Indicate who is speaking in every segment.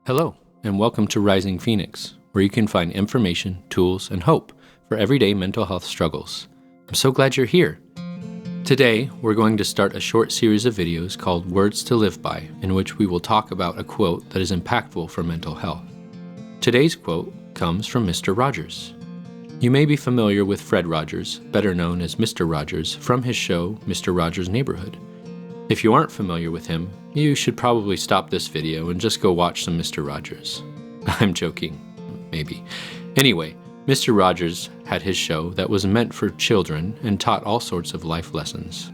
Speaker 1: Hello, and welcome to Rising Phoenix, where you can find information, tools, and hope for everyday mental health struggles. I'm so glad you're here. Today, we're going to start a short series of videos called Words to Live By, in which we will talk about a quote that is impactful for mental health. Today's quote comes from Mr. Rogers. You may be familiar with Fred Rogers, better known as Mr. Rogers, from his show, Mr. Rogers' Neighborhood. If you aren't familiar with him, you should probably stop this video and just go watch some Mr. Rogers. I'm joking, maybe. Anyway, Mr. Rogers had his show that was meant for children and taught all sorts of life lessons.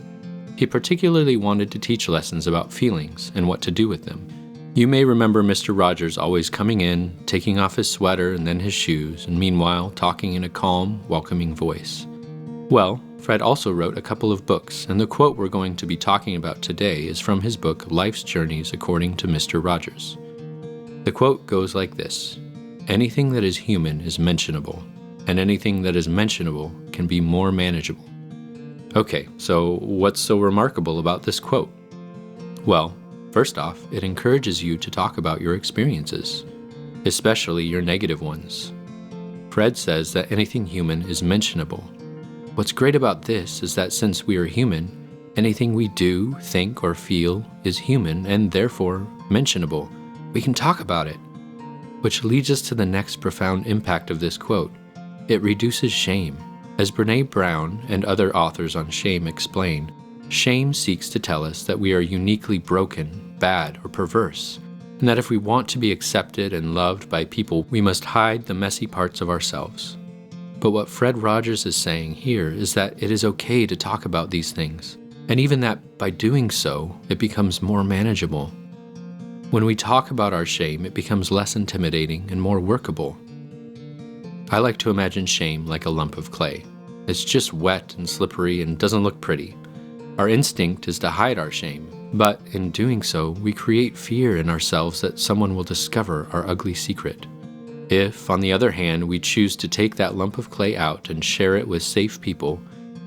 Speaker 1: He particularly wanted to teach lessons about feelings and what to do with them. You may remember Mr. Rogers always coming in, taking off his sweater and then his shoes, and meanwhile talking in a calm, welcoming voice. Well, Fred also wrote a couple of books, and the quote we're going to be talking about today is from his book, Life's Journeys According to Mr. Rogers. The quote goes like this: anything that is human is mentionable, and anything that is mentionable can be more manageable. Okay, so what's so remarkable about this quote? Well, first off, it encourages you to talk about your experiences, especially your negative ones. Fred says that anything human is mentionable. What's great about this is that since we are human, anything we do, think, or feel is human and therefore mentionable. We can talk about it. Which leads us to the next profound impact of this quote. It reduces shame. As Brené Brown and other authors on shame explain, shame seeks to tell us that we are uniquely broken, bad, or perverse, and that if we want to be accepted and loved by people, we must hide the messy parts of ourselves. But what Fred Rogers is saying here is that it is okay to talk about these things, and even that by doing so, it becomes more manageable. When we talk about our shame, it becomes less intimidating and more workable. I like to imagine shame like a lump of clay. It's just wet and slippery and doesn't look pretty. Our instinct is to hide our shame, but in doing so, we create fear in ourselves that someone will discover our ugly secret. If, on the other hand, we choose to take that lump of clay out and share it with safe people,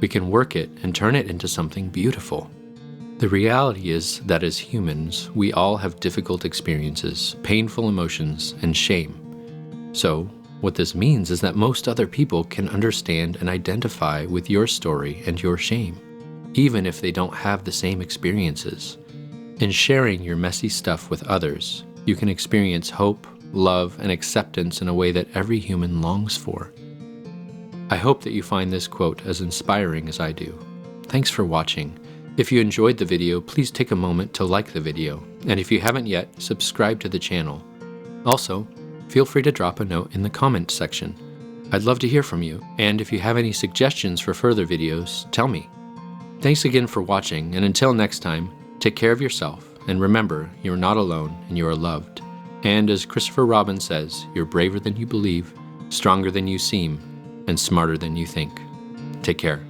Speaker 1: we can work it and turn it into something beautiful. The reality is that as humans, we all have difficult experiences, painful emotions, and shame. So, what this means is that most other people can understand and identify with your story and your shame, even if they don't have the same experiences. In sharing your messy stuff with others, you can experience hope, love, and acceptance in a way that every human longs for. I hope that you find this quote as inspiring as I do. Thanks for watching. If you enjoyed the video, please take a moment to like the video, and if you haven't yet, subscribe to the channel. Also, feel free to drop a note in the comment section. I'd love to hear from you, and if you have any suggestions for further videos, tell me. Thanks again for watching, and until next time, take care of yourself, and remember, you're not alone and you are loved. And as Christopher Robin says, you're braver than you believe, stronger than you seem, and smarter than you think. Take care.